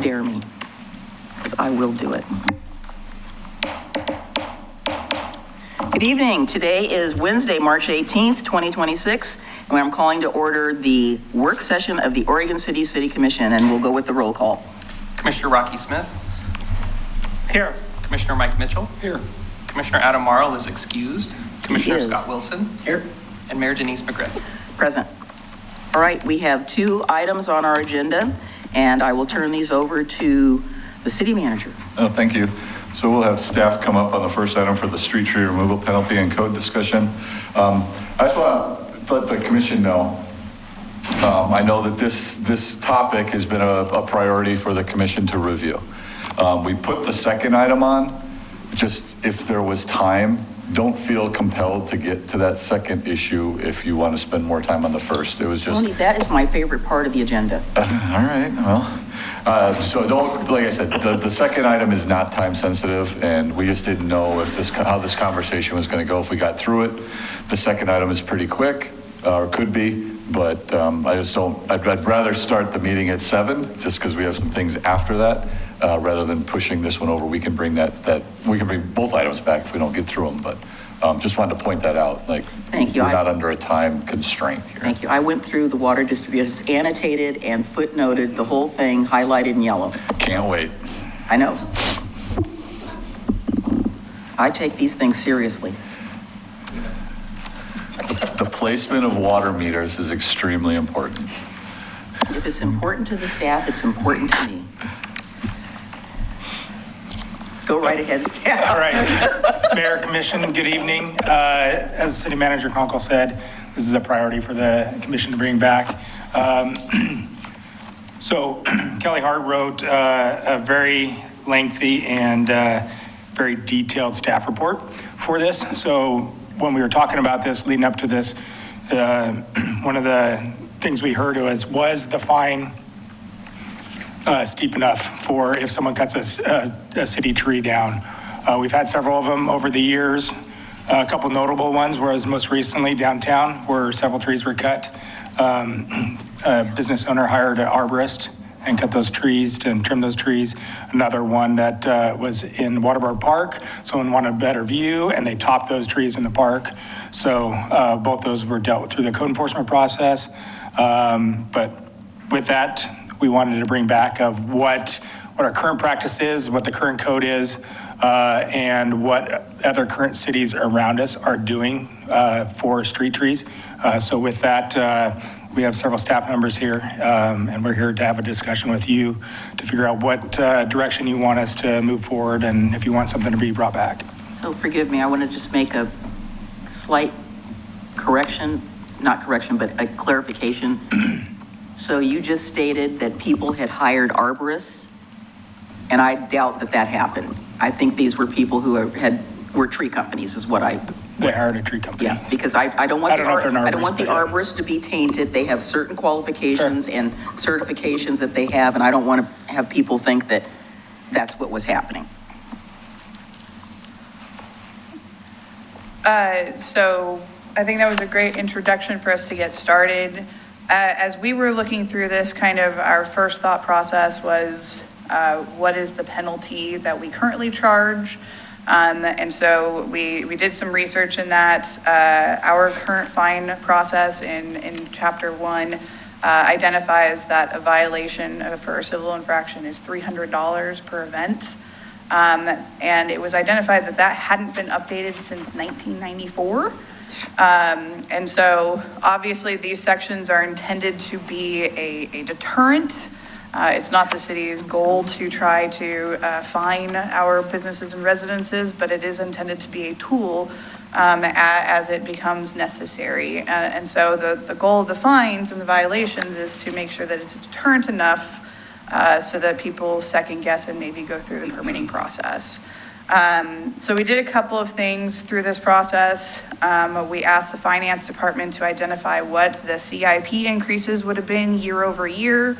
dare me, because I will do it. Good evening. Today is Wednesday, March 18th, 2026, and I'm calling to order the work session of the Oregon City Commission, and we'll go with the roll call. Commissioner Rocky Smith. Here. Commissioner Mike Mitchell. Here. Commissioner Adam Marl is excused. Commissioner is. Scott Wilson. Here. And Mayor Denise McGriff. Present. All right, we have 2 items on our agenda, and I will turn these over to the city manager. Oh, thank you. So we'll have staff come up on the first item for the street tree removal penalty and code discussion. I just want to let the commission know, I know that this topic has been a priority for the commission to review. We put the second item on, just if there was time. Don't feel compelled to get to that second issue if you want to spend more time on the first. It was just... Tony, that is my favorite part of the agenda. all right, well, so don't, like I said, the second item is not time sensitive, and we just didn't know if how this conversation was going to go if we got through it. The second item is pretty quick, or could be, but I'd rather start the meeting at 7, just because we have some things after that, rather than pushing this one over. We can bring we can bring both items back if we don't get through them, but just wanted to point that out. Like, thank you. We're not under a time constraint here. Thank you. I went through the water distributors, annotated and footnoted the whole thing, highlighted in yellow. Can't wait. I know. I take these things seriously. The placement of water meters is extremely important. If it's important to the staff, it's important to me. Go right ahead, staff. All right. Mayor, Commission, good evening. As City Manager Conkle said, this is a priority for the Commission to bring back. So Kelly Hart wrote a very lengthy and very detailed staff report for this. So when we were talking about this, leading up to this, one of the things we heard was the fine steep enough for if someone cuts a city tree down. We've had several of them over the years. A couple notable ones was most recently downtown where several trees were cut. A business owner hired an arborist and cut those trees and trim those trees. Another one that was in Waterbury Park. Someone wanted a better view and they topped those trees in the park. So both those were dealt with through the code enforcement process. But with that, we wanted to bring back of what our current practice is, what the current code is, and what other current cities around us are doing for street trees. So with that, we have several staff members here, and we're here to have a discussion with you to figure out what direction you want us to move forward and if you want something to be brought back. So forgive me, I want to just make a slight correction, not correction, but a clarification. So you just stated that people had hired arborists, and I doubt that happened. I think these were people who were tree companies is what They hired a tree company. Yeah, because I don't want the arborist, arborists to be tainted. They have certain qualifications and certifications that they have, and I don't want to have people think that that's what was happening. So I think that was a great introduction for us to get started. As we were looking through this, kind of our first thought process was, what is the penalty that we currently charge? And so we did some research in that. Our current fine process in Chapter 1 identifies that a violation for a civil infraction is $300 per event. And it was identified that hadn't been updated since 1994. And so obviously these sections are intended to be a deterrent. It's not the city's goal to try to fine our businesses and residences, but it is intended to be a tool as it becomes necessary. And so the goal of the fines and the violations is to make sure that it's a deterrent enough so that people second guess and maybe go through the permitting process. So we did a couple of things through this process. We asked the finance department to identify what the CIP increases would have been year over year,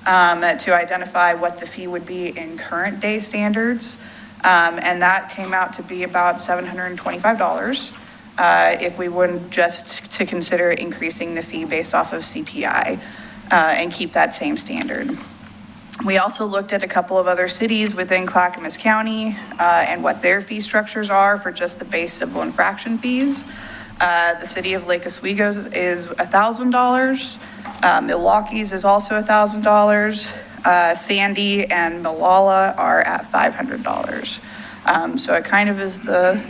to identify what the fee would be in current day standards. And that came out to be about $725 if we wouldn't just to consider increasing the fee based off of CPI and keep that same standard. We also looked at a couple of other cities within Clackamas County and what their fee structures are for just the base civil infraction fees. The city of Lake Oswego is $1,000. Milwaukee's is also $1,000. Sandy and Malala are at $500. So it kind of is the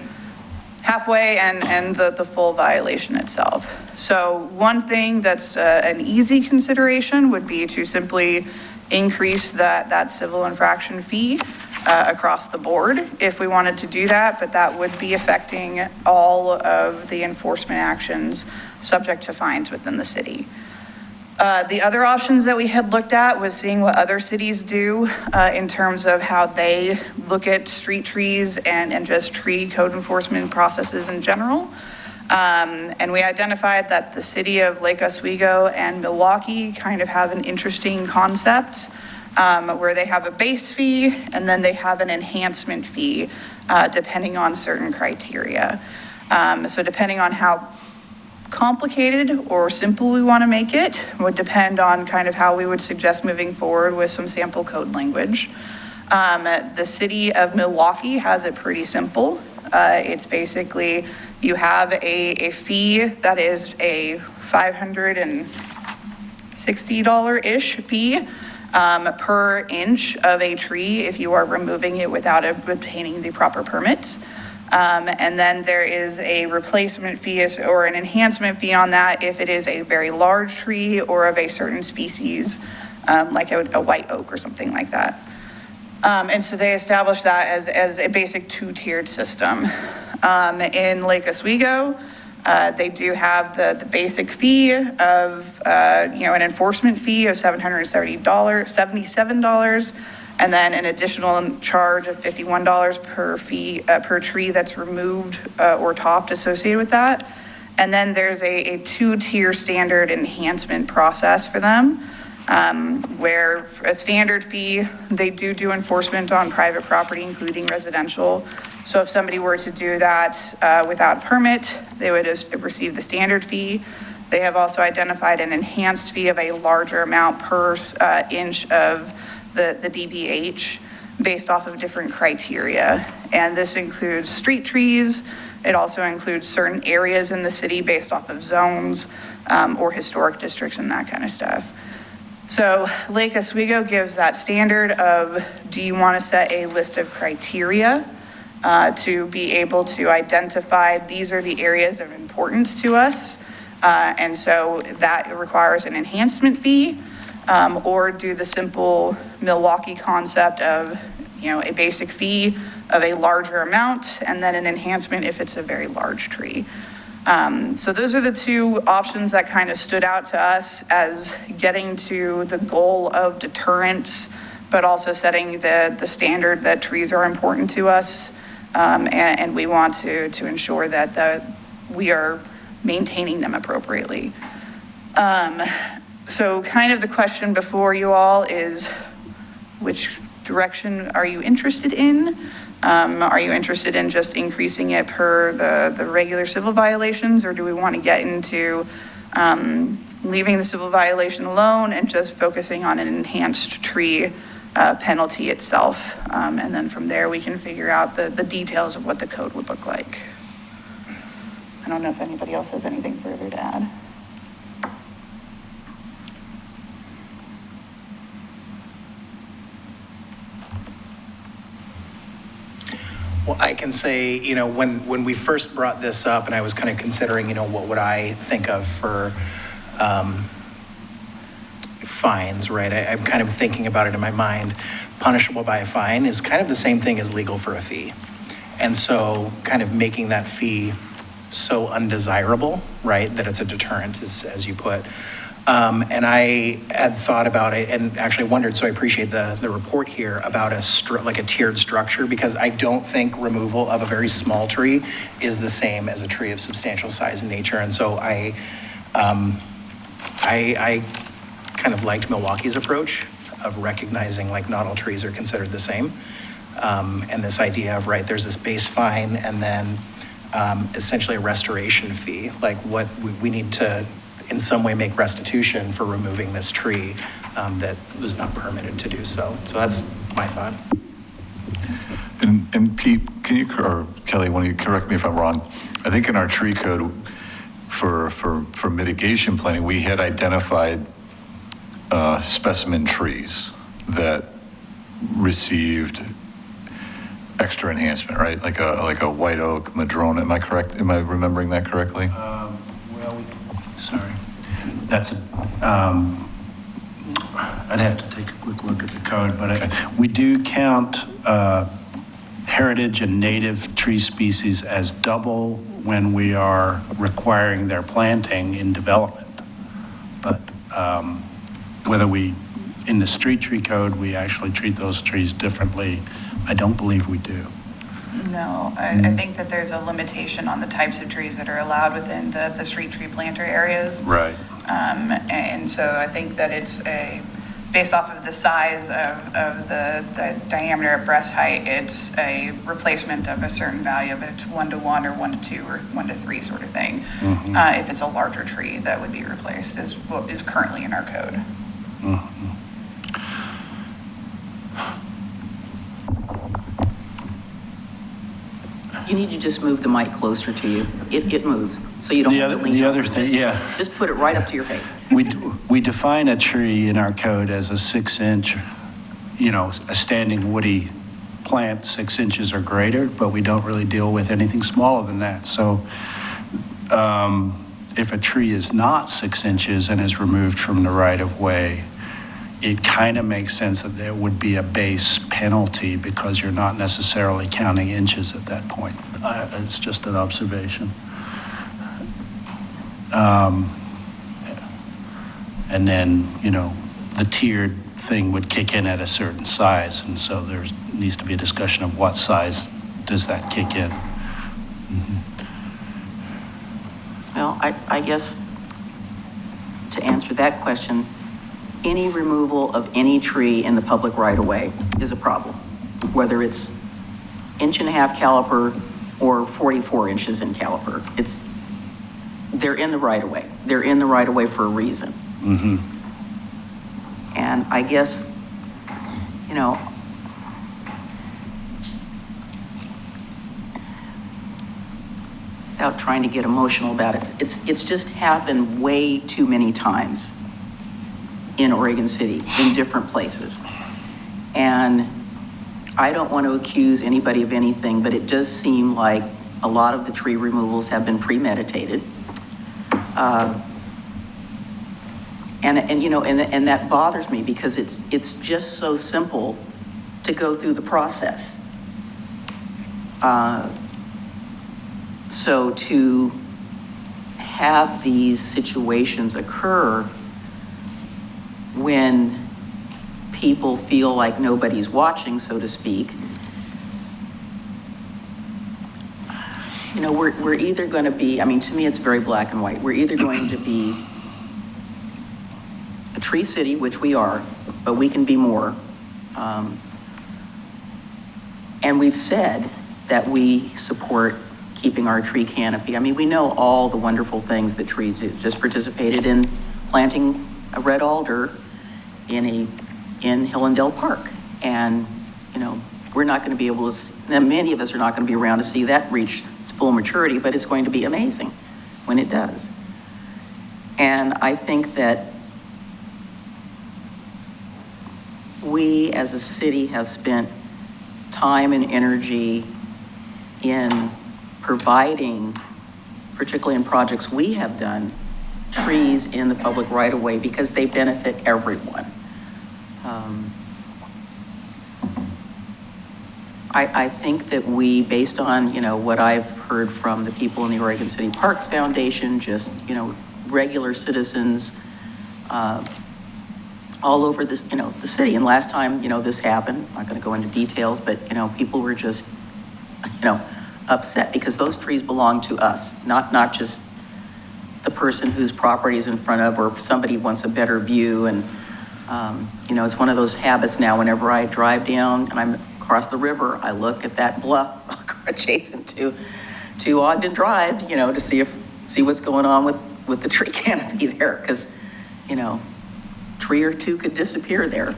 halfway and the full violation itself. So one thing that's an easy consideration would be to simply increase that civil infraction fee across the board if we wanted to do that, but that would be affecting all of the enforcement actions subject to fines within the city. The other options that we had looked at was seeing what other cities do in terms of how they look at street trees and just tree code enforcement processes in general. And we identified that the city of Lake Oswego and Milwaukee kind of have an interesting concept where they have a base fee and then they have an enhancement fee depending on certain criteria. So depending on how complicated or simple we want to make it would depend on kind of how we would suggest moving forward with some sample code language. The city of Milwaukee has it pretty simple. It's basically you have a fee that is a $560-ish fee per inch of a tree if you are removing it without obtaining the proper permits. And then there is a replacement fee or an enhancement fee on that if it is a very large tree or of a certain species, like a white oak or something like that. And so they established that as a basic two-tiered system. In Lake Oswego, they do have the basic fee of, an enforcement fee of $77, and then an additional charge of $51 per tree that's removed or topped associated with that. And then there's a two-tier standard enhancement process for them, where a standard fee, they do enforcement on private property, including residential. So if somebody were to do that without a permit, they would receive the standard fee. They have also identified an enhanced fee of a larger amount per inch of the DBH based off of different criteria. And this includes street trees. It also includes certain areas in the city based off of zones or historic districts and that kind of stuff. So Lake Oswego gives that standard of, do you want to set a list of criteria to be able to identify these are the areas of importance to us? And so that requires an enhancement fee, or do the simple Milwaukee concept of, a basic fee of a larger amount and then an enhancement if it's a very large tree. So those are the two options that kind of stood out to us as getting to the goal of deterrence, but also setting the standard that trees are important to us. And we want to ensure that we are maintaining them appropriately. So kind of the question before you all is, which direction are you interested in? Are you interested in just increasing it per the regular civil violations, or do we want to get into leaving the civil violation alone and just focusing on an enhanced tree penalty itself? And then from there, we can figure out the details of what the code would look like. I don't know if anybody else has anything further to add. Well, I can say, when we first brought this up and I was kind of considering, what would I think of for fines, right? I'm kind of thinking about it in my mind. Punishable by a fine is kind of the same thing as legal for a fee. And so kind of making that fee so undesirable, right, that it's a deterrent, as you put. And I had thought about it and actually wondered, so I appreciate the report here about a tiered structure, because I don't think removal of a very small tree is the same as a tree of substantial size and nature. And so I kind of liked Milwaukee's approach of recognizing like not all trees are considered the same. And this idea of, right, there's this base fine and then essentially a restoration fee, like what we need to in some way make restitution for removing this tree that was not permitted to do so. So that's my thought. And Pete, can you, or Kelly, when you correct me if I'm wrong, I think in our tree code for mitigation planning, we had identified specimen trees that received extra enhancement, right? Like a white oak, madrona, am I correct? Am I remembering that correctly? Sorry. That's, I'd have to take a quick look at the code, but we do count heritage and native tree species as double when we are requiring their planting in development. But whether we, in the street tree code, we actually treat those trees differently, I don't believe we do. No, I think that there's a limitation on the types of trees that are allowed within the street tree planter areas. Right. And so I think that it's based off of the size of the diameter at breast height, it's a replacement of a certain value, if it's 1 to 1 or 1 to 2 or 1 to 3 sort of thing. If it's a larger tree, that would be replaced is what is currently in our code. You need to just move the mic closer to you. It moves, so you don't have to lean The over. other thing, Just- yeah. Just put it right up to your face. We define a tree in our code as a 6-inch, a standing woody plant, 6 inches or greater, but we don't really deal with anything smaller than that. So if a tree is not 6 inches and is removed from the right-of-way, it kind of makes sense that there would be a base penalty because you're not necessarily counting inches at that point. It's just an observation. And then, the tiered thing would kick in at a certain size, and so there needs to be a discussion of what size does that kick in. Well, I guess to answer that question, any removal of any tree in the public right-of-way is a problem, whether it's 1.5 caliper or 44 inches in caliper. They're in the right-of-way. They're in the right-of-way for a reason. And I guess, without trying to get emotional about it, it's just happened way too many times in Oregon City, in different places. And I don't want to accuse anybody of anything, but it does seem like a lot of the tree removals have been premeditated. And that bothers me because it's just so simple to go through the process. So to have these situations occur when people feel like nobody's watching, so to speak, we're either going to be, to me it's very black and white. We're either going to be a tree city, which we are, but we can be more. And we've said that we support keeping our tree canopy. We know all the wonderful things that trees do. Just participated in planting a red alder in Hillendale Park. And, we're not going to be able to, many of us are not going to be around to see that reach its full maturity, but it's going to be amazing when it does. And I think that we as a city have spent time and energy in providing, particularly in projects we have done, trees in the public right-of-way because they benefit everyone. I think that we, based on, what I've heard from the people in the Oregon City Parks Foundation, just, regular citizens, all over this, the city. And last time, this happened, I'm not going to go into details, but, people were just, upset because those trees belong to us, not just the person whose property is in front of, or somebody wants a better view. And, it's one of those habits now, whenever I drive down and I'm across the river, I look at that bluff adjacent to Ogden Drive, to see what's going on with the tree canopy there. Because, tree or two could disappear there.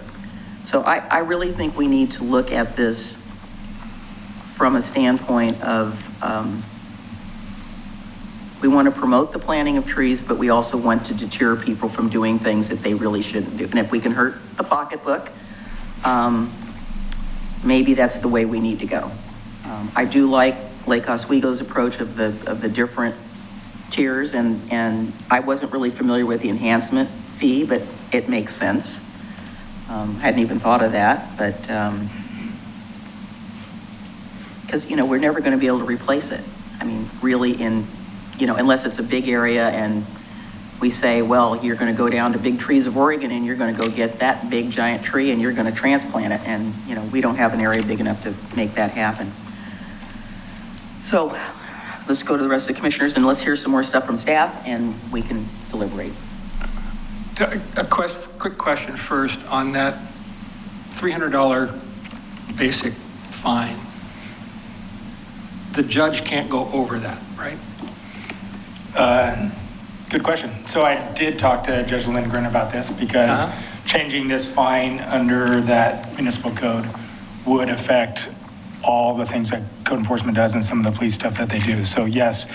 So I really think we need to look at this from a standpoint of, we want to promote the planting of trees, but we also want to deter people from doing things that they really shouldn't do. And if we can hurt the pocketbook, maybe that's the way we need to go. I do like Lake Oswego's approach of the different tiers, and I wasn't really familiar with the enhancement fee, but it makes sense. Hadn't even thought of that, but, because, you know, we're never going to be able to replace it. I mean, really unless it's a big area and we say, well, you're going to go down to Big Trees of Oregon and you're going to go get that big giant tree and you're going to transplant it. And, we don't have an area big enough to make that happen. So let's go to the rest of the commissioners and let's hear some more stuff from staff and we can deliberate. A quick question first on that $300 basic fine. The judge can't go over that, right? Good question. So I did talk to Judge Lindgren about this because changing this fine under that municipal code would affect all the things that code enforcement does and some of the police stuff that they do. So yes,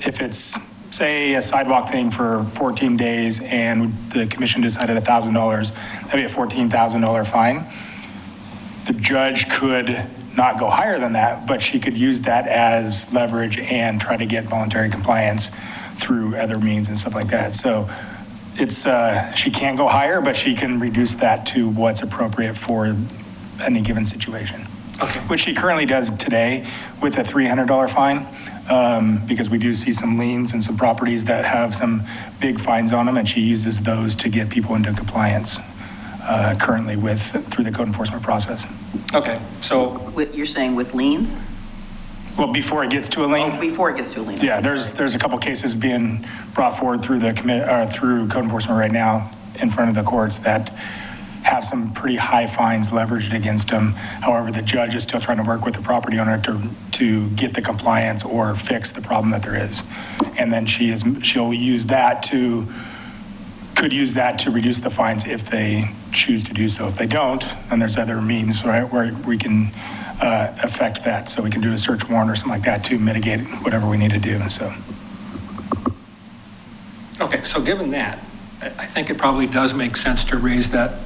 if it's, say, a sidewalk thing for 14 days and the commission decided $1,000, that'd be a $14,000 fine. The judge could not go higher than that, but she could use that as leverage and try to get voluntary compliance through other means and stuff like that. So it's, she can't go higher, but she can reduce that to what's appropriate for any given situation. Okay. Which she currently does today with a $300 fine, because we do see some liens and some properties that have some big fines on them, and she uses those to get people into compliance currently through the code enforcement process. Okay, so, You're saying with liens? Well, before it gets to a lien. Oh, before it gets to a lien. Yeah, Okay, there's sorry. a couple cases being brought forward through through code enforcement right now in front of the courts that have some pretty high fines leveraged against them. However, the judge is still trying to work with the property owner to get the compliance or fix the problem that there is. And then she'll use that could use that to reduce the fines if they choose to do so. If they don't, then there's other means, right, where we can affect that. So we can do a search warrant or something like that to mitigate whatever we need to do, so. okay, so given that, I think it probably does make sense to raise that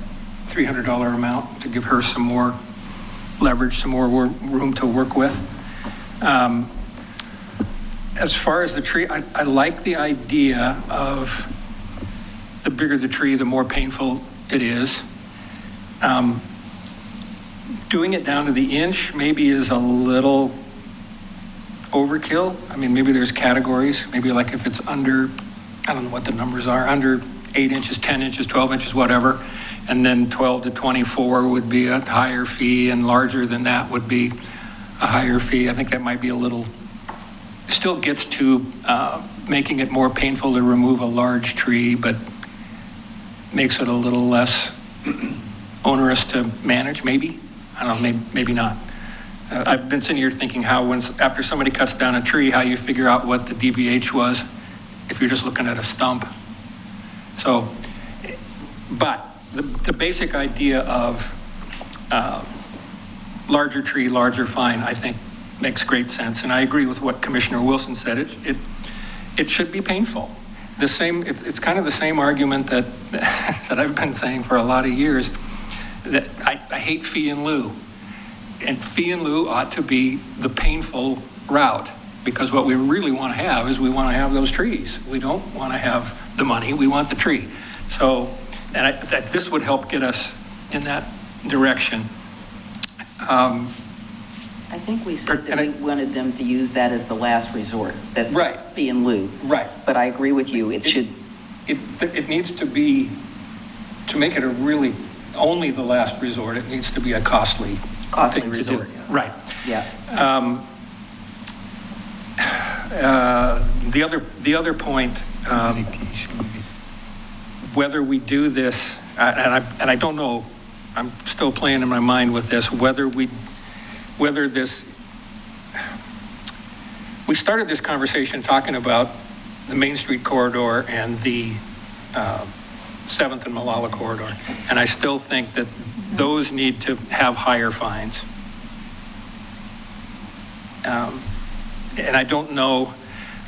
$300 amount to give her some more leverage, some more room to work with. As far as the tree, I like the idea of the bigger the tree, the more painful it is. Doing it down to the inch maybe is a little overkill. I mean, maybe there's categories, maybe like if it's under, I don't know what the numbers are, under 8 inches, 10 inches, 12 inches, whatever. And then 12 to 24 would be a higher fee, and larger than that would be a higher fee. I think that might be a little, still gets to making it more painful to remove a large tree, but makes it a little less onerous to manage, maybe. I don't know, maybe not. I've been sitting here thinking how after somebody cuts down a tree, how you figure out what the DBH was if you're just looking at a stump. So, but the basic idea of larger tree, larger fine, I think makes great sense. And I agree with what Commissioner Wilson said. It should be painful. It's kind of the same argument that I've been saying for a lot of years, that I hate fee in lieu. And fee in lieu ought to be the painful route, because what we really want to have is we want to have those trees. We don't want to have the money, we want the tree. So, and this would help get us in that direction. I think we said that we wanted them to use that as the last resort, that Right. fee in lieu. Right. But I agree with you, it should, It needs to be, to make it a really, only the last resort, it needs to be a costly Costly thing to do. resort, yeah. Right. yeah. The other point, whether we do this, and I don't know, I'm still playing in my mind with this, whether this, we started this conversation talking about the Main Street corridor and the 7th and Malala corridor. And I still think that those need to have higher fines. And I don't know,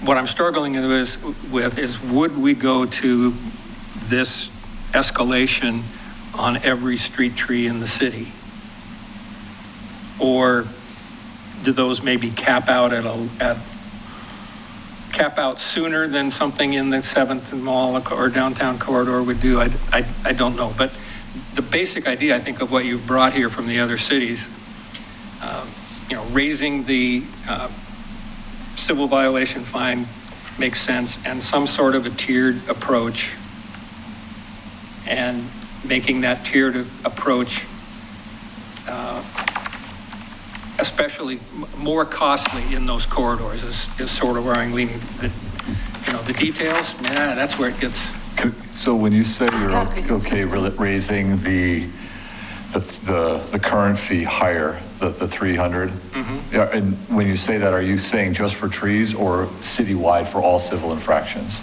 what I'm struggling with is would we go to this escalation on every street tree in the city? Or do those maybe cap out cap out sooner than something in the 7th and Mall or downtown corridor would do? I don't know. But the basic idea, I think, of what you've brought here from the other cities, raising the civil violation fine makes sense, and some sort of a tiered approach, and making that tiered approach especially more costly in those corridors is sort of where I'm leaning. The details, that's where it gets. So when you say you're okay raising the current fee higher, the 300, yeah, and when you say that, are you saying just for trees or citywide for all civil infractions?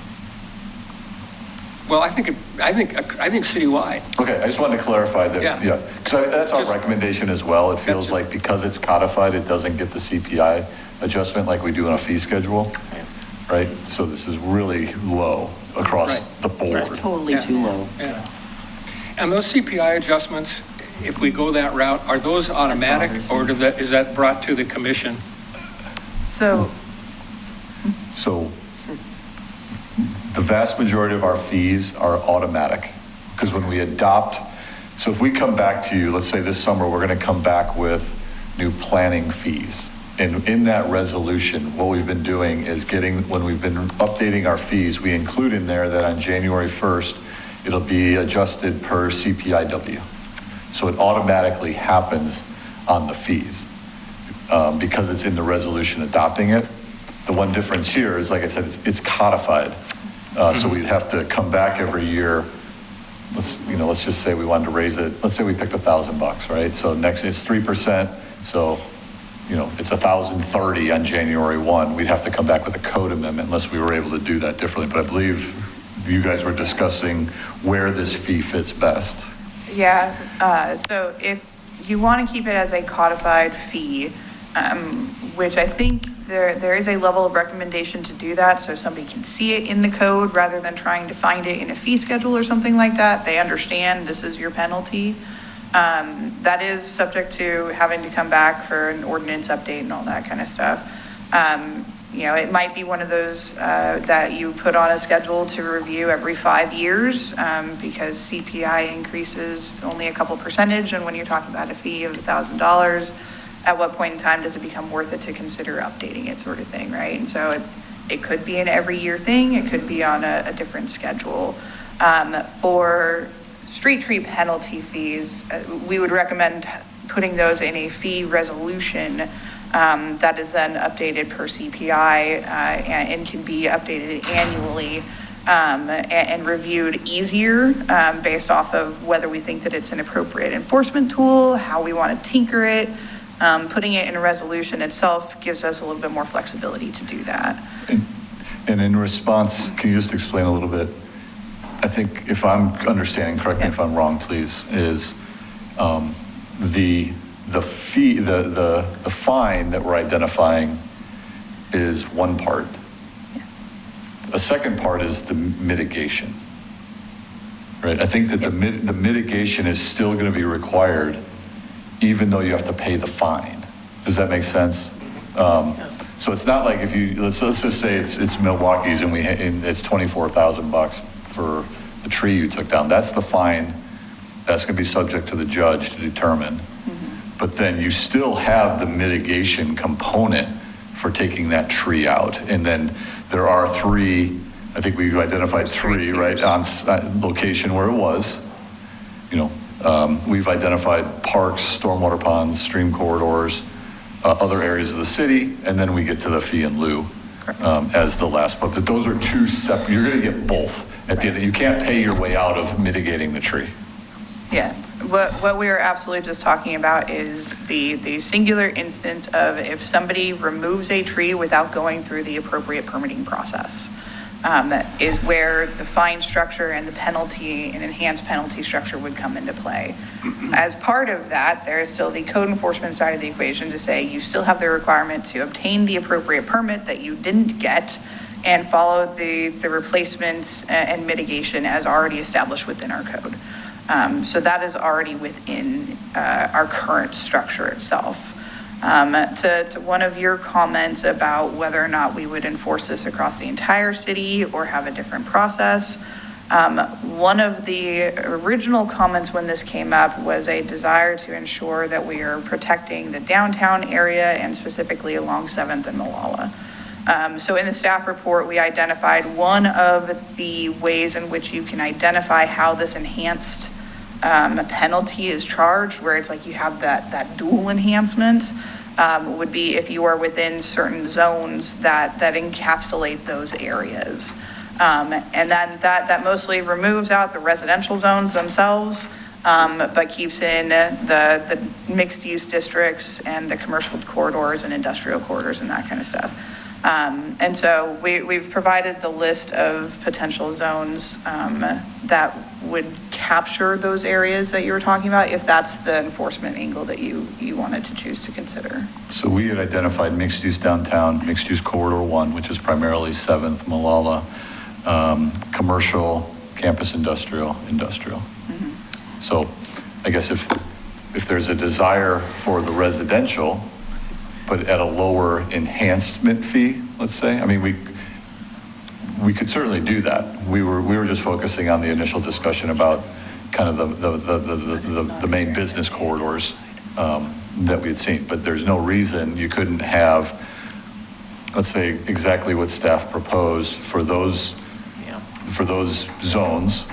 Well, I think citywide. Okay, I just wanted to clarify that. Yeah. Because that's our Just- recommendation as well. It feels like because it's codified, it doesn't get the CPI adjustment like we do in a fee schedule, right? So this is really low across Right. the board. It's totally Yeah. too low. Yeah. And those CPI adjustments, if we go that route, are those automatic, or is that brought to the commission? So, So the vast majority of our fees are automatic, because when we adopt, so if we come back to you, let's say this summer, we're going to come back with new planning fees. And in that resolution, what we've been doing is when we've been updating our fees, we include in there that on January 1st, it'll be adjusted per CPIW. So it automatically happens on the fees because it's in the resolution adopting it. The one difference here is, like I said, it's codified. So we'd have to come back every year. Let's just say we wanted to raise it. Let's say we picked $1,000, right? So next it's 3%. So, it's 1,030 on January 1. We'd have to come back with a code amendment unless we were able to do that differently. But I believe you guys were discussing where this fee fits best. yeah, so if you want to keep it as a codified fee, which I think there is a level of recommendation to do that, so somebody can see it in the code rather than trying to find it in a fee schedule or something like that. They understand this is your penalty. That is subject to having to come back for an ordinance update and all that kind of stuff. It might be one of those that you put on a schedule to review every 5 years because CPI increases only a couple percentage, and when you're talking about a fee of $1,000, at what point in time does it become worth it to consider updating it, sort of thing, right? And so it could be an every year thing, it could be on a different schedule. For street tree penalty fees, we would recommend putting those in a fee resolution that is then updated per CPI and can be updated annually and reviewed easier based off of whether we think that it's an appropriate enforcement tool, how we want to tinker it. Putting it in a resolution itself gives us a little bit more flexibility to do that. And in response, can you just explain a little bit? I think if I'm understanding, correct me if I'm wrong, please, is the fee, the fine that we're identifying is one part. A second part is the mitigation, right? I think that the mitigation is still going to be required even though you have to pay the fine. Does that make sense? So it's not like if let's just say it's Milwaukee's and it's $24,000 for the tree you took down. That's the fine. That's going to be subject to the judge to determine. But then you still have the mitigation component for taking that tree out. And then there are three, I think we've identified three, right, on location where it was. We've identified parks, stormwater ponds, stream corridors, other areas of the city, and then we get to the fee in lieu as the last. But those are two separate, you're going to get both at the end. You can't pay your way out of mitigating the tree. Yeah, what we are absolutely just talking about is the singular instance of if somebody removes a tree without going through the appropriate permitting process. is where the fine structure and the penalty and enhanced penalty structure would come into play. As part of that, there is still the code enforcement side of the equation to say you still have the requirement to obtain the appropriate permit that you didn't get and follow the replacements and mitigation as already established within our code. So that is already within our current structure itself. To one of your comments about whether or not we would enforce this across the entire city or have a different process, one of the original comments when this came up was a desire to ensure that we are protecting the downtown area and specifically along 7th and Malala. So in the staff report, we identified one of the ways in which you can identify how this enhanced penalty is charged, where it's like you have that dual enhancement, would be if you are within certain zones that encapsulate those areas. And then that mostly removes out the residential zones themselves, but keeps in the mixed use districts and the commercial corridors and industrial corridors and that kind of stuff. And so we've provided the list of potential zones that would capture those areas that you were talking about, if that's the enforcement angle that you wanted to choose to consider. So we had identified mixed-use downtown, mixed-use corridor 1, which is primarily 7th, Malala, commercial, campus industrial. Mm-hmm. So I guess if there's a desire for the residential, but at a lower enhancement fee, let's say, I mean, we could certainly do that. We were just focusing on the initial discussion about kind of the main business corridors that we had seen, but there's no reason you couldn't have, let's say, exactly what staff proposed for those zones,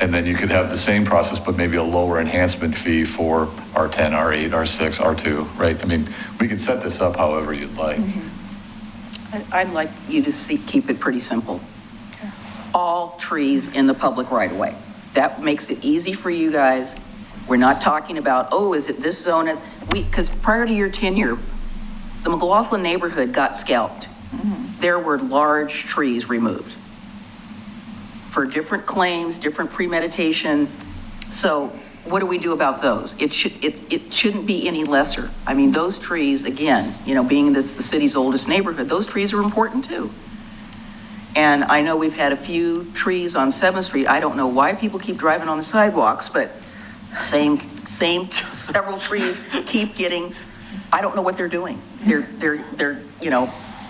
and then you could have the same process, but maybe a lower enhancement fee for R10, R8, R6, R2, right? I mean, we could set this up however you'd like. Mm-hmm. I'd like you to keep it pretty simple. Okay. All trees in the public right of way. That makes it easy for you guys. We're not talking about, oh, is it this zone? Because prior to your tenure, the McLaughlin neighborhood got scalped. Mm-hmm. There were large trees removed for different claims, different premeditation. So what do we do about those? It shouldn't be any lesser. I mean, those trees, again, being the city's oldest neighborhood, those trees are important too. And I know we've had a few trees on 7th Street. I don't know why people keep driving on the sidewalks, but same several trees keep getting, I don't know what they're doing. They're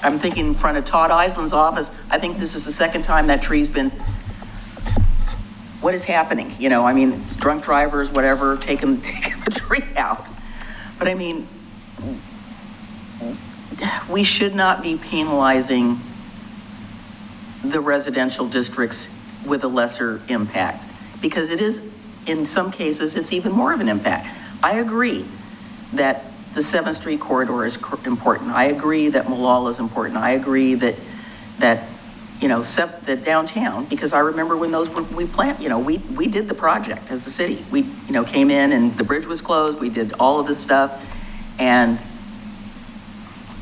I'm thinking in front of Todd Island's office, I think this is the second time that tree's been, what is happening? I mean, it's drunk drivers, whatever, taking the tree out. But I mean, we should not be penalizing the residential districts with a lesser impact, because it is, in some cases, it's even more of an impact. I agree that the 7th Street corridor is important. I agree that Malala is important. I agree that the downtown, because I remember when we did the project as a city. We, came in and the bridge was closed. We did all of this stuff. And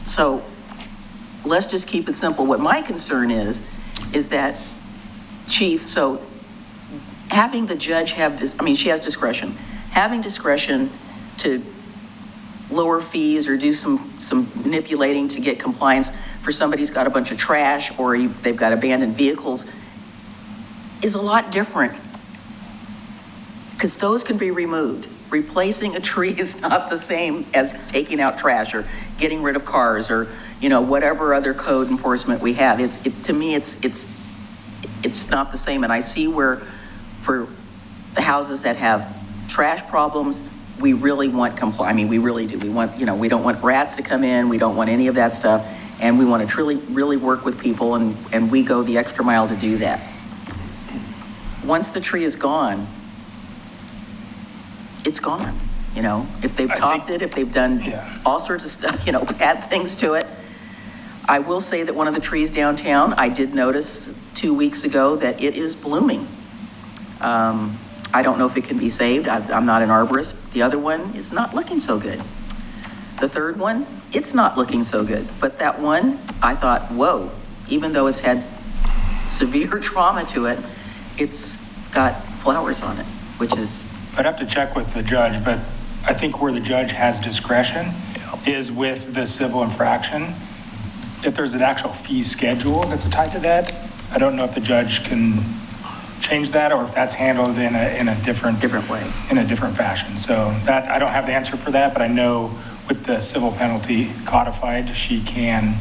so let's just keep it simple. What my concern is that, Chief, so having the judge she has discretion. Having discretion to lower fees or do some manipulating to get compliance for somebody who's got a bunch of trash or they've got abandoned vehicles is a lot different, because those can be removed. Replacing a tree is not the same as taking out trash or getting rid of cars or whatever other code enforcement we have. To me it's not the same. And I see where for the houses that have trash problems, we really want we really do. We want, we don't want rats to come in. We don't want any of that stuff. And we want to really work with people, and we go the extra mile to do that. Once the tree is gone, it's gone. If they've topped it, if they've done all sorts of stuff, bad things to it. I will say that one of the trees downtown, I did notice 2 weeks ago that it is blooming. I don't know if it can be saved. I'm not an arborist. The other one is not looking so good. The third one, it's not looking so good. But that one, I thought, whoa, even though it's had severe trauma to it, it's got flowers on it, which is, I'd have to check with the judge, but I think where the judge has discretion is with the civil infraction. If there's an actual fee schedule that's tied to that, I don't know if the judge can change that or if that's handled in a different way. in a different fashion. So that, I don't have the answer for that, but I know with the civil penalty codified, she can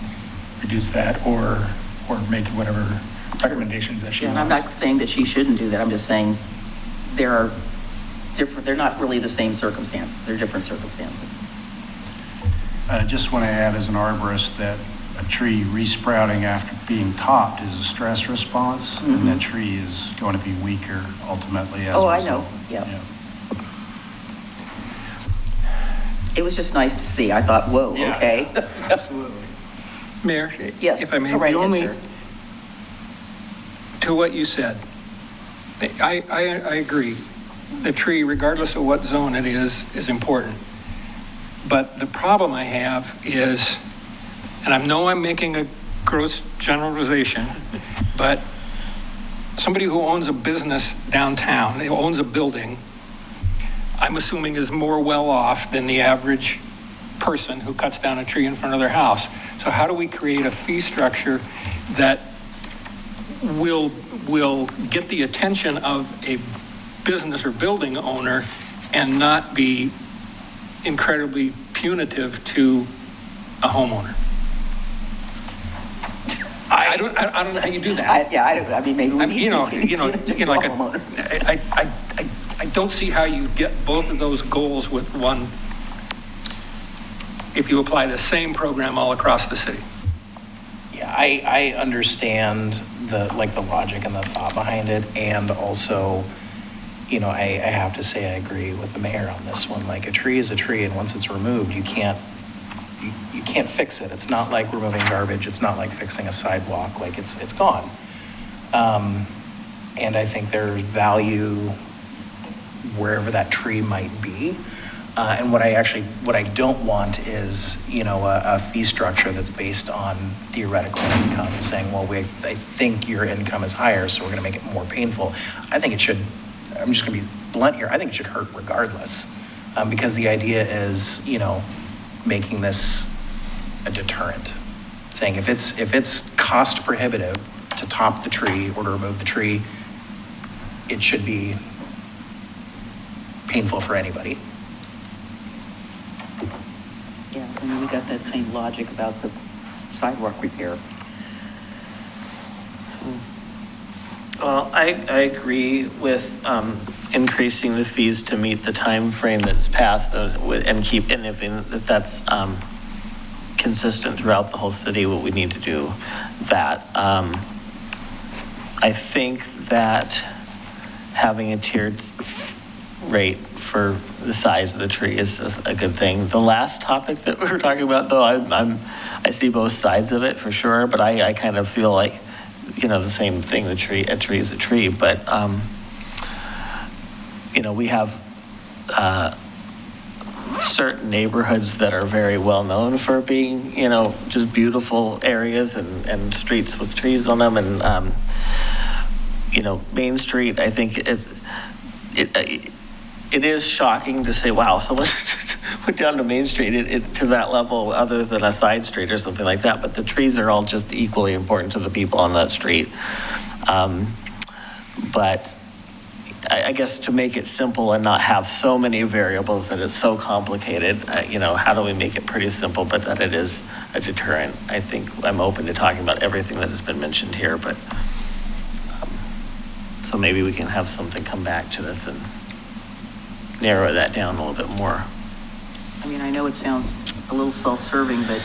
reduce that or make whatever recommendations that she and I'm wants. not saying that she shouldn't do that, I'm just saying there are different, they're not really the same circumstances, they're different circumstances. I just want to add as an arborist that a tree resprouting after being topped is a stress response, and that tree is going to be weaker ultimately as a Oh, I result. know, yeah. It was just nice to see, I thought, whoa, okay. Absolutely. Mayor? Yes, If I may, go right the ahead, only, sir. to what you said, I agree. The tree, regardless of what zone it is important. But the problem I have is, and I know I'm making a gross generalization, but somebody who owns a business downtown, who owns a building, I'm assuming is more well off than the average person who cuts down a tree in front of their house. So how do we create a fee structure that will get the attention of a business or building owner and not be incredibly punitive to a homeowner? I don't know how you do that. I mean, maybe we I mean, need like homeowner. I don't see how you get both of those goals with one, if you apply the same program all across the city. Yeah, I understand the logic and the thought behind it, and also, I have to say I agree with the mayor on this one. Like, a tree is a tree, and once it's removed, you can't fix it. It's not like removing garbage. It's not like fixing a sidewalk. Like, it's gone. And I think there's value wherever that tree might be. And what I don't want is, a fee structure that's based on theoretical income, saying, well, I think your income is higher, so we're going to make it more painful. I think it should, I'm just going to be blunt here, I think it should hurt regardless. Because the idea is, making this a deterrent. Saying if it's cost prohibitive to top the tree or to remove the tree, it should be painful for anybody. Yeah, I mean, we got that same logic about the sidewalk repair. Well, I agree with increasing the fees to meet the time frame that's passed and keep, and if that's consistent throughout the whole city, what we need to do that. I think that having a tiered rate for the size of the tree is a good thing. The last topic that we were talking about, though, I see both sides of it for sure, but I kind of feel like, the same thing, a tree is a tree, but, we have certain neighborhoods that are very well known for being, just beautiful areas and streets with trees on them, and, Main Street, I think it is shocking to say, wow, someone went down to Main Street to that level other than a side street or something like that. But the trees are all just equally important to the people on that street. But I guess to make it simple and not have so many variables that it's so complicated, how do we make it pretty simple, but that it is a deterrent? I think I'm open to talking about everything that has been mentioned here, but so maybe we can have something come back to this and narrow that down a little bit more. I mean, I know it sounds a little self-serving, but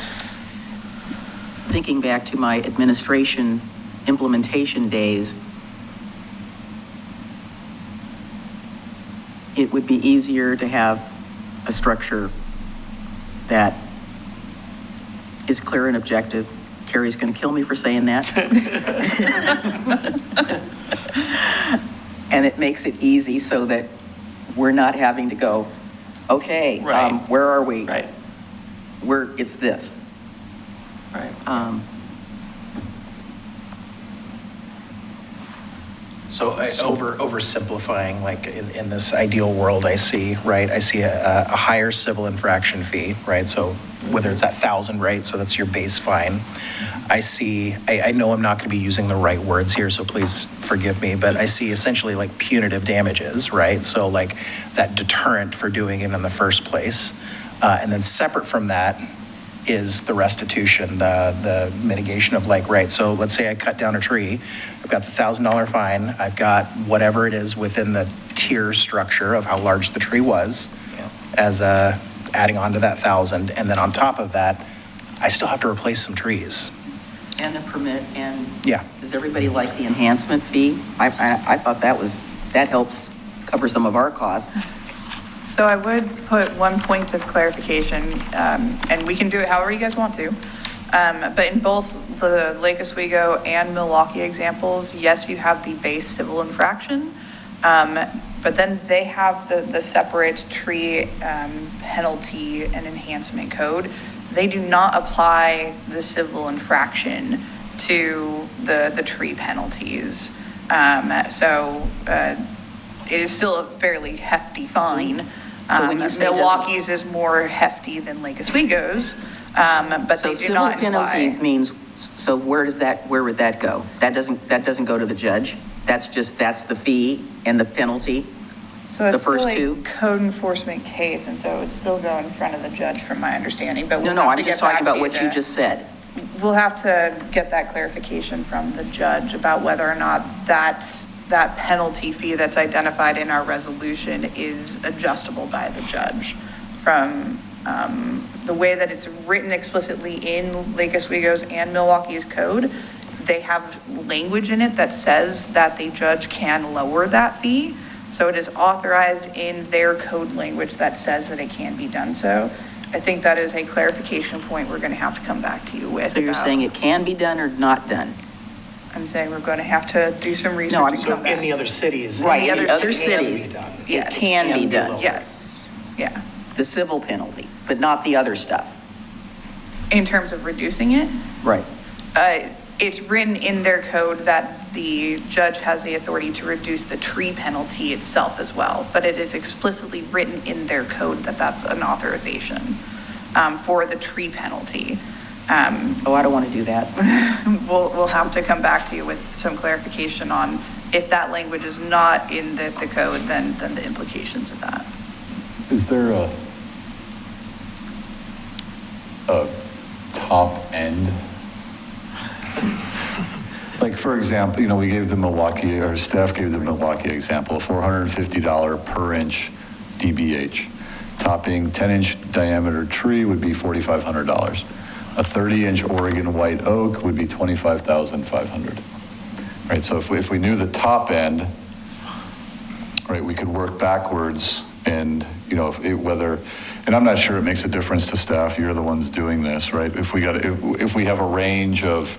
thinking back to my administration implementation days, it would be easier to have a structure that is clear and objective. Carrie's going to kill me for saying that. And it makes it easy so that we're not having to go, okay, Right. Where are we? Right. It's this. Right. So oversimplifying, like in this ideal world I see, right? I see a higher civil infraction fee, right? So whether it's that 1,000, right? So that's your base fine. I know I'm not going to be using the right words here, so please forgive me, but I see essentially like punitive damages, right? So like that deterrent for doing it in the first place. And then separate from that is the restitution, the mitigation of like, right, so let's say I cut down a tree, I've got the $1,000 fine, I've got whatever it is within the tier structure of how large the tree was, as adding on to that 1,000, and then on top of that, I still have to replace some trees. And the permit, and Yeah. does everybody like the enhancement fee? I thought that helps cover some of our costs. So I would put one point of clarification, and we can do it however you guys want to. But in both the Lake Oswego and Milwaukee examples, yes, you have the base civil infraction, but then they have the separate tree penalty and enhancement code. They do not apply the civil infraction to the tree penalties. It is still a fairly hefty fine. So when you say Milwaukee's is more hefty than Lake Oswego's, but So they do civil not penalty imply. means, so where would that go? That doesn't go to the judge? That's the fee and the penalty? So the it's still first a two? code enforcement case, and so it would still go in front of the judge from my understanding, but we'll No, have I'm to just get back talking about to what you there. just said. We'll have to get that clarification from the judge about whether or not that penalty fee that's identified in our resolution is adjustable by the judge. From the way that it's written explicitly in Lake Oswego's and Milwaukee's code, they have language in it that says that the judge can lower that fee. So it is authorized in their code language that says that it can be done so. I think that is a clarification point we're going to have to come back to you with. So you're about- saying it can be done or not done? I'm saying we're going to have to do some research I'm- and So come back. in the other cities. Right, the in the other other cities, cities, it Yes. can be done. lower. Yes, yeah. The civil penalty, but not the other stuff. In terms of reducing it, Right. it's written in their code that the judge has the authority to reduce the tree penalty itself as well, but it is explicitly written in their code that that's an authorization for the tree penalty. Oh, I don't want to do that. We'll have to come back to you with some clarification on if that language is not in the code, then the implications of that. Is there a top end? Like, for example, we gave the Milwaukee, or staff gave the Milwaukee example, a $450 per inch DBH. Topping 10-inch diameter tree would be $4,500. A 30-inch Oregon white oak would be $25,500. Right, so if we knew the top end, right, we could work backwards and, and I'm not sure it makes a difference to staff, you're the ones doing this, right? If we have a range of,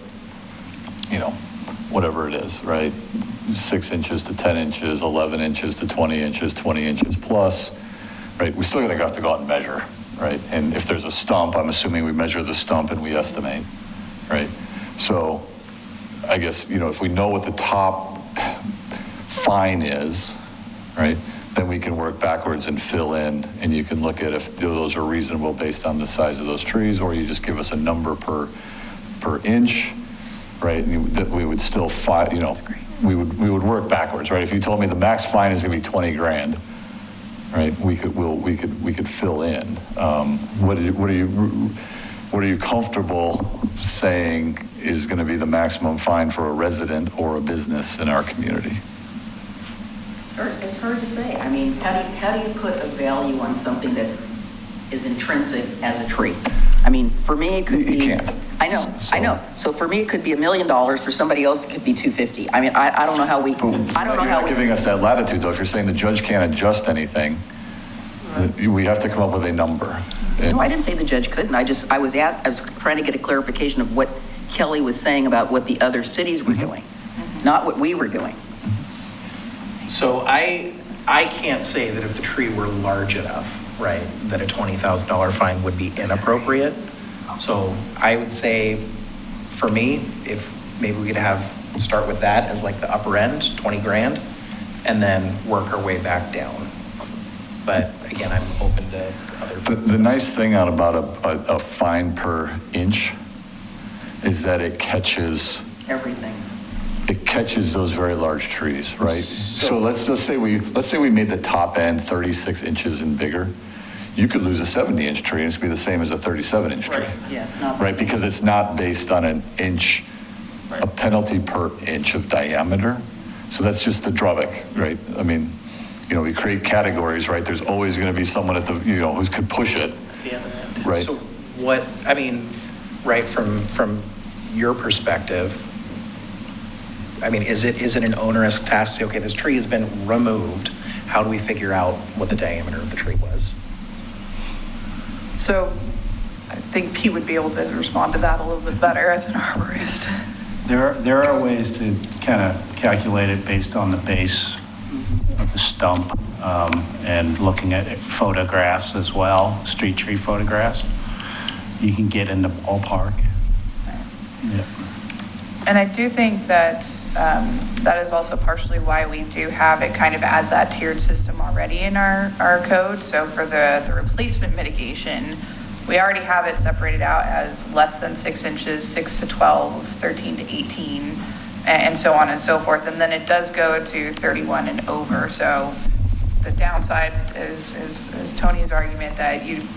whatever it is, right? 6 inches to 10 inches, 11 inches to 20 inches, 20 inches plus, right? We still gotta have to go out and measure, right? And if there's a stump, I'm assuming we measure the stump and we estimate, right? So I guess, if we know what the top fine is, right? Then we can work backwards and fill in, and you can look at if those are reasonable based on the size of those trees, or you just give us a number per inch, right? And that we would still we would work backwards, right? If you told me the max fine is gonna be 20 grand, right? We could fill in. What are you comfortable saying is gonna be the maximum fine for a resident or a business in our community? It's hard to say. I mean, how do you put a value on something that's as intrinsic as a tree? I mean, for me, it could be. You can't. I know. So for me, it could be $1 million. For somebody else, it could be $250. I mean, I don't know how we. I don't know You're how not we. giving us that latitude, though. If you're saying the judge can't adjust anything, we have to come up with a number. No, I didn't say the judge couldn't. I was trying to get a clarification of what Kelly was saying about what the other cities were doing, not what we were doing. So I can't say that if the tree were large enough, right, that a $20,000 fine would be inappropriate. So I would say, for me, if maybe we could have start with that as like the upper end, 20 grand, and then work our way back down. But again, I'm open to other. The nice thing about a fine per inch is that it catches Everything. those very large trees, right? So let's just say we made the top end 36 inches and bigger. You could lose a 70-inch tree and it's be the same as a 37-inch tree. Yes, not. Right, because it's not based on an inch, a penalty per inch of diameter. So that's just the drawback, right? I mean, we create categories, right? There's always going to be someone at the, who could push it, right? So what, I mean, right, from your perspective, I mean, is it an onerous task to say, okay, this tree has been removed, how do we figure out what the diameter of the tree was? So I think Pete would be able to respond to that a little bit better as an arborist. There are ways to kind of calculate it based on the base of the stump, and looking at photographs as well, street tree photographs. You can get in the ballpark. Yeah. And I do think that that is also partially why we do have it kind of as that tiered system already in our code. So for the replacement mitigation, we already have it separated out as less than 6 inches, 6 to 12, 13 to 18, and so on and so forth. And then it does go to 31 and over. So the downside is Tony's argument that you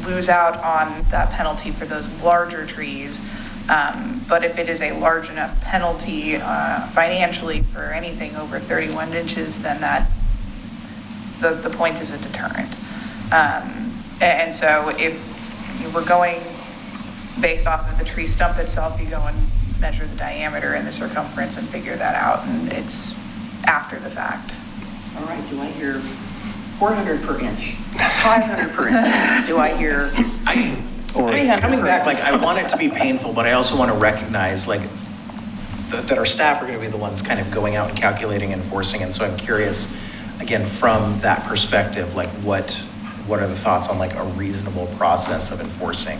lose out on that penalty for those larger trees. But if it is a large enough penalty financially for anything over 31 inches, then the point is a deterrent. And so if you were going based off of the tree stump itself, you go and measure the diameter and the circumference and figure that out, and it's after the fact. All right, do I hear 400 per inch? 500 per inch? Do I hear 300 Coming per back, inch? like, I want it to be painful, but I also want to recognize, like, that our staff are going to be the ones kind of going out and calculating and enforcing. And so I'm curious, again, from that perspective, like, what are the thoughts on, like, a reasonable process of enforcing,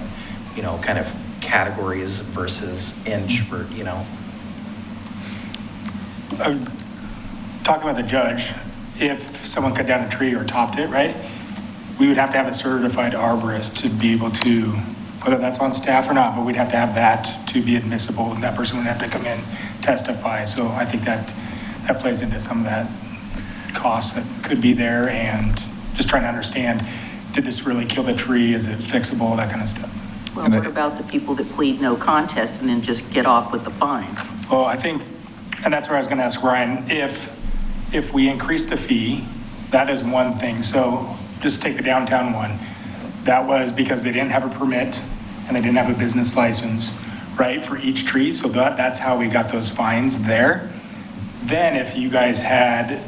kind of categories versus inch for, Talking about the judge, if someone cut down a tree or topped it, right, we would have to have a certified arborist to be able to, whether that's on staff or not, but we'd have to have that to be admissible, and that person would have to come in, testify. So I think that plays into some of that cost that could be there, and just trying to understand, did this really kill the tree? Is it fixable? That kind of stuff. Well, what about the people that plead no contest and then just get off with the fine? Well, I think, and that's where I was going to ask Ryan, if we increase the fee, that is one thing. So just take the downtown one. That was because they didn't have a permit and they didn't have a business license, right, for each tree. So that's how we got those fines there. Then if you guys had,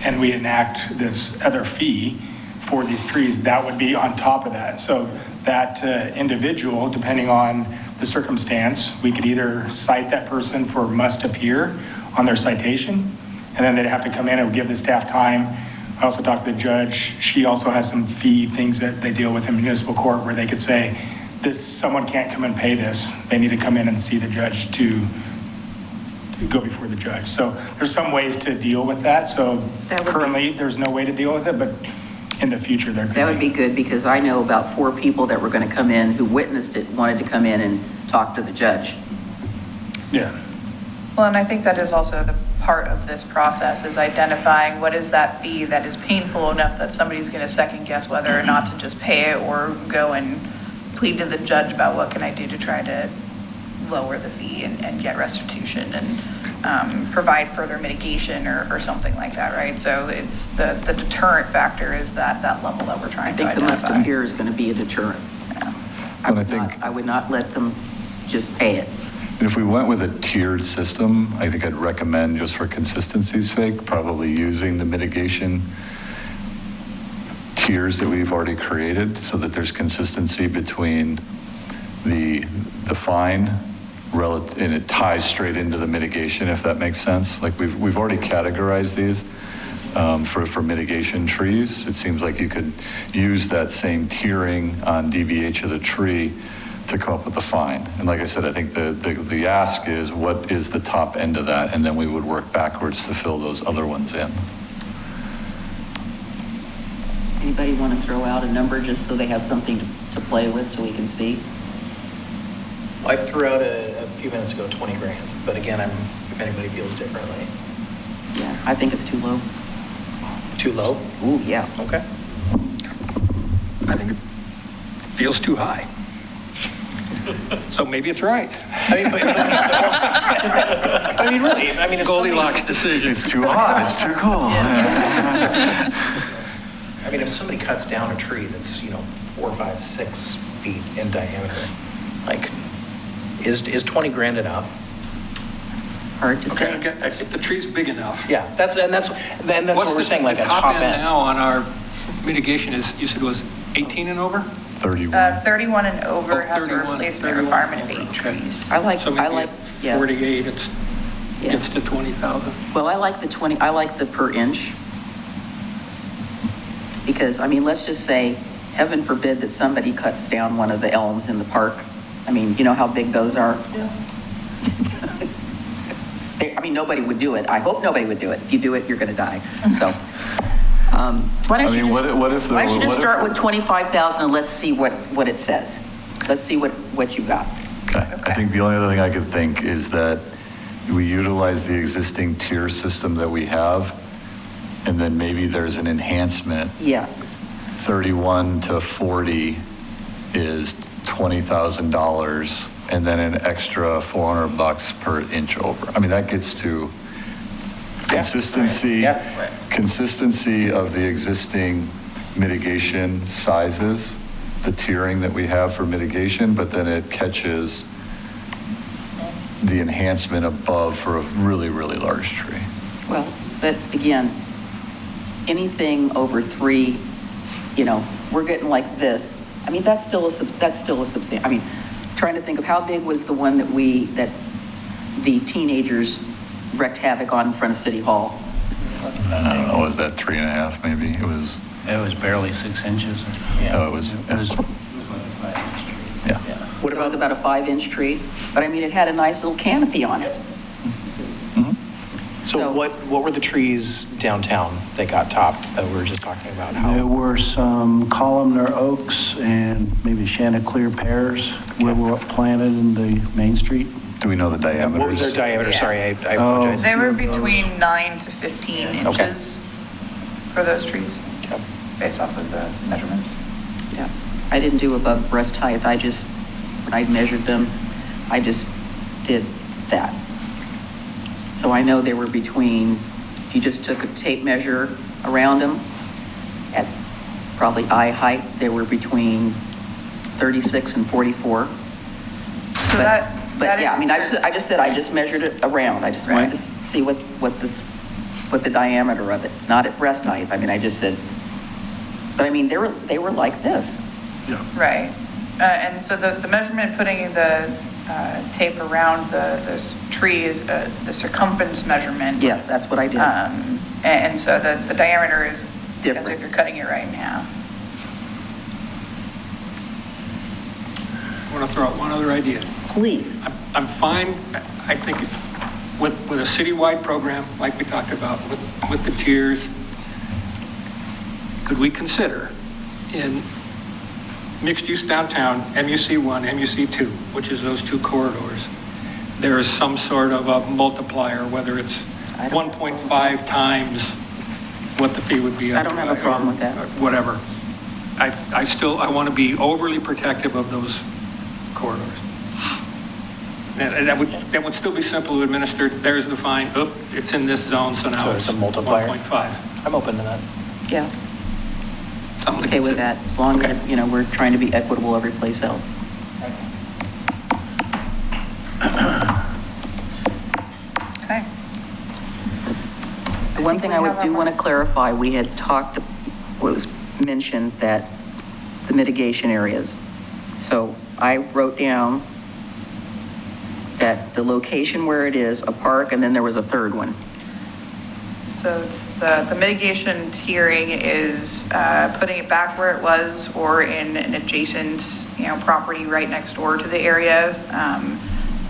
and we enact this other fee for these trees, that would be on top of that. So that individual, depending on the circumstance, we could either cite that person for must appear on their citation, and then they'd have to come in and give the staff time. I also talked to the judge. She also has some fee things that they deal with in municipal court where they could say, someone can't come and pay this. They need to come in and see the judge to go before the judge. So there's some ways to deal with that. So currently there's no way to deal with it, but in the future there could be. That would be good, because I know about 4 people that were going to come in who witnessed it, wanted to come in and talk to the judge. Yeah. Well, and I think that is also the part of this process, is identifying what is that fee that is painful enough that somebody's going to second guess whether or not to just pay it or go and plead to the judge about what can I do to try to lower the fee and get restitution and provide further mitigation or something like that, right? So it's the deterrent factor is that level that we're I trying to think the must identify. appear is going to be a deterrent. And I think- I would not let them just pay it. If we went with a tiered system, I think I'd recommend, just for consistency's sake, probably using the mitigation tiers that we've already created so that there's consistency between the fine and it ties straight into the mitigation, if that makes sense. Like we've already categorized these for mitigation trees. It seems like you could use that same tiering on DVH of the tree to come up with the fine. And like I said, I think the ask is, what is the top end of that? And then we would work backwards to fill those other ones in. Anybody want to throw out a number just so they have something to play with so we can see? I threw out a few minutes ago 20 grand, but again, if anybody feels differently. Yeah, I think it's too low. Too low? Ooh, yeah. Okay. I think it feels too high. So maybe it's right. I mean, I mean, really, I mean, if somebody- Goldilocks decision. It's too hot, it's too cold. I mean, if somebody cuts down a tree that's, 4, 5, 6 feet in diameter, like, is 20 grand enough? Hard to say. Okay, if the tree's big enough. Yeah, that's what What's we're saying, like the a top end. now on our mitigation is, you said it was 18 and over? 31. 31 and over Oh, has a 31, replacement 31 requirement of over, 8 okay. trees. I like, So I maybe like, at yeah. 48, it Yeah. gets to 20,000. Well, I like the 20, I like the per inch. Because, I mean, let's just say, heaven forbid that somebody cuts down one of the elms in the park. I mean, you know how big those are? I mean, nobody would do it. I hope nobody would do it. If you do it, you're going to die. So, why I don't you mean, just, what if the- why don't you just what if- start with 25,000 and let's see what it says. Let's see what you got. Okay. I think the only other thing I could think is that we utilize the existing tier system that we have, and then maybe there's an enhancement. Yes. 31 to 40 is $20,000, and then an extra $400 per inch over. I mean, that gets to consistency, Yeah. consistency of the existing mitigation sizes, the tiering that we have for mitigation, but then it catches the enhancement above for a really, really large tree. Well, but again, anything over 3, we're getting like this. I mean, that's still a substantial, I mean, trying to think of how big was the one that the teenagers wreaked havoc on in front of City Hall? I don't know, was that 3.5 maybe? It was, It was barely 6 inches. oh, it was, It was like a 5-inch tree. yeah. What So it was about, about a 5-inch tree, but I mean, it had a nice little canopy on it. so what were the trees downtown that got topped that we were just talking about? There How? were some columnar oaks and maybe Chanticleer pears were planted in the Main Street. Do we know the diameters? What was their diameter? Yeah. Sorry, I apologize. They were between 9 to 15 Okay. inches for those trees, Okay. based off of the measurements. Yeah. I didn't do above breast height, when I measured them, I just did that. So I know they were between, if you just took a tape measure around them, at probably eye height, they were between 36 and 44. So that But yeah, I is mean, I just measured it around. I just wanted to Right. see what the diameter of it, not at breast height. I mean, I just said, but I mean, they were like this. Right. And so the measurement, putting the tape around those trees, the circumference measurement. Yes, that's what I did. And so the diameter is Different. as if you're cutting it right in half. I want to throw out one other idea. Please. I'm fine, I think, with a citywide program, like we talked about, with the tiers. Could we consider in mixed-use downtown, MUC1, MUC2, which is those 2 corridors, there is some sort of a multiplier, whether it's I don't- 1.5 times what the fee would be. I don't have a problem with that. Whatever. I want to be overly protective of those corridors. And that would still be simple to administer. There's the fine. Oop, it's in this zone, so now So it's it's a multiplier? 1.5. I'm open to that. Yeah, Something to okay with consider. that, as long as, we're trying to be equitable every place else. Okay. The one thing I we have do our- want to clarify, we had talked, was mentioned that the mitigation areas. So I wrote down that the location where it is, a park, and then there was a third one. So it's the mitigation tiering is putting it back where it was or in an adjacent, property right next door to the area,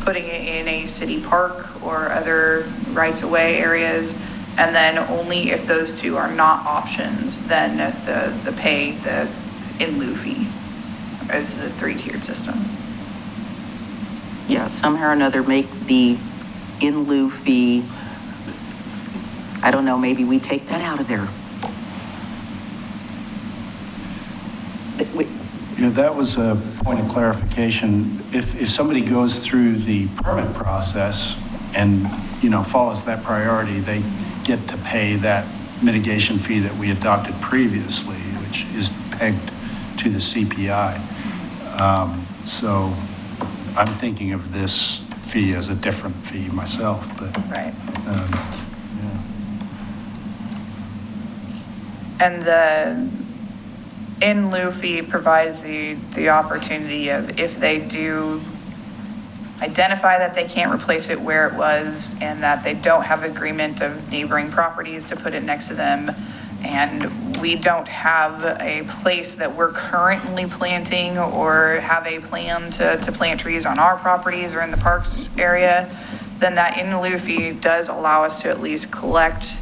putting it in a city park or other rights-of-way areas. And then only if those two are not options, then the pay the in lieu fee is the 3-tiered system. Yeah, somehow or another make the in lieu fee, I don't know, maybe we take that out of there. That was a point of clarification. If somebody goes through the permit process and, follows that priority, they get to pay that mitigation fee that we adopted previously, which is pegged to the CPI. So I'm thinking of this fee as a different fee myself, but. Right. Yeah. And the in lieu fee provides the opportunity of if they do identify that they can't replace it where it was and that they don't have agreement of neighboring properties to put it next to them, and we don't have a place that we're currently planting or have a plan to plant trees on our properties or in the parks area, then that in lieu fee does allow us to at least collect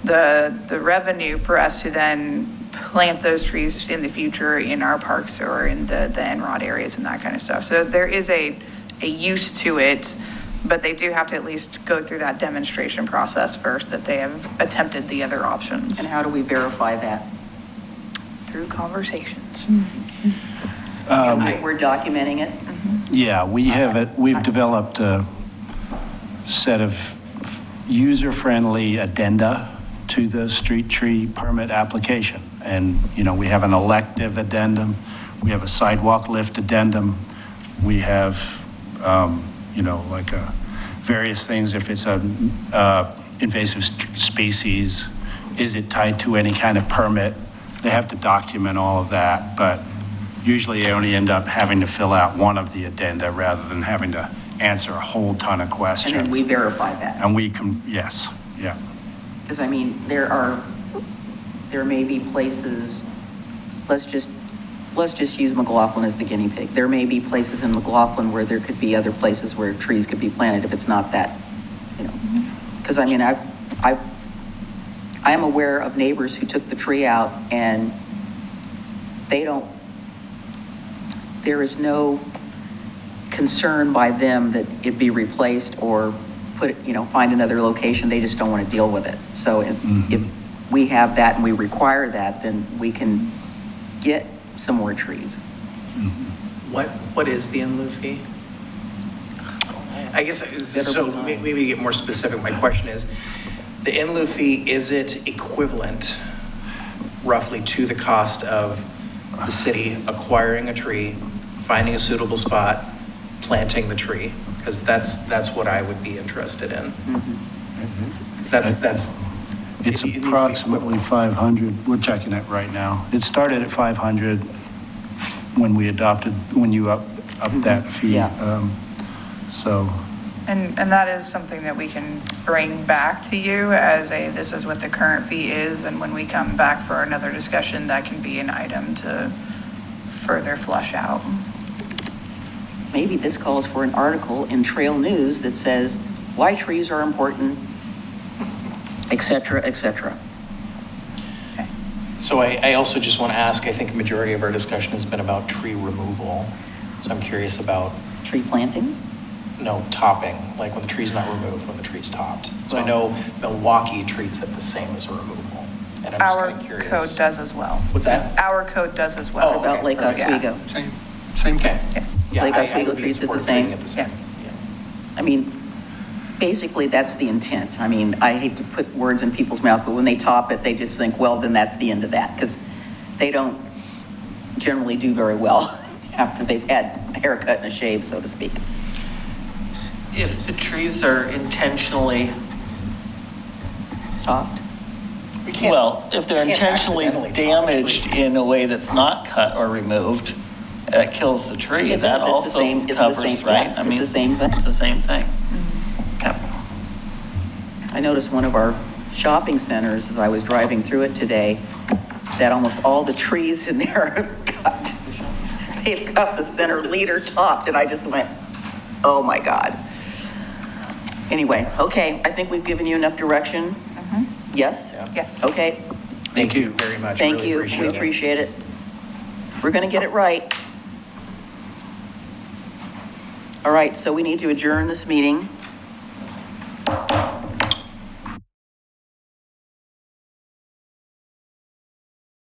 the revenue for us to then plant those trees in the future in our parks or in the NROD areas and that kind of stuff. So there is a use to it, but they do have to at least go through that demonstration process first that they have attempted the other options. And how do we verify that? Through conversations. We're documenting it? Yeah, we've developed a set of user-friendly addenda to the street tree permit application. And, we have an elective addendum, we have a sidewalk lift addendum, we have, various things. If it's a invasive species, is it tied to any kind of permit? They have to document all of that, but usually they only end up having to fill out one of the addenda rather than having to answer a whole ton of questions. And then we verify that. And we can, yes, yeah. Because there may be places, let's just use McLaughlin as the guinea pig. There may be places in McLaughlin where there could be other places where trees could be planted if it's not that, Because I am aware of neighbors who took the tree out and there is no concern by them that it be replaced or find another location. They just don't want to deal with it. So if we have that and we require that, then we can get some more trees. What is the in lieu fee? I guess, so maybe to get more specific, my question is, the in lieu fee, is it equivalent roughly to the cost of the city acquiring a tree, finding a suitable spot, planting the tree? Because that's what I would be interested in. 'Cause that's. It's it needs to be approximately equivalent. 500. We're checking it right now. It started at 500 when you up that fee. Yeah. So, And that is something that we can bring back to you as this is what the current fee is, and when we come back for another discussion, that can be an item to further flush out. Maybe this calls for an article in Trail News that says why trees are important, et cetera, et cetera. So I also just want to ask, I think a majority of our discussion has been about tree removal. So I'm curious about, Tree planting? no, topping, like when the tree's not removed, when the tree's topped. So I know Milwaukee treats it the same as a removal. And I'm just Our kind of curious. code does as well. What's that? Our code does as well. Oh, About okay, Lake perfect. Oswego. Same thing. Yes. Yeah, Lake I Oswego would treats it the support same? treating it the same. Yes. Yeah. I mean, basically, that's the intent. I mean, I hate to put words in people's mouths, but when they top it, they just think, well, then that's the end of that, because they don't generally do very well after they've had a haircut and a shave, so to speak. If the trees are intentionally, Topped? well, if they're we can't intentionally accidentally top a damaged tree. in a way that's not cut or removed, that kills the tree. Yeah, That it's the also same- it's the covers, same- right? yes, I it's mean, the same thing. It's the same thing. Okay. I noticed one of our shopping centers, as I was driving through it today, that almost all the trees in there they've got the center leader topped, and I just went, oh my God. Anyway, okay, I think we've given you enough direction. Yes? Yes. Okay, Thank you very much. thank Really you, appreciate we it. appreciate it. We're gonna get it right. All right, so we need to adjourn this meeting.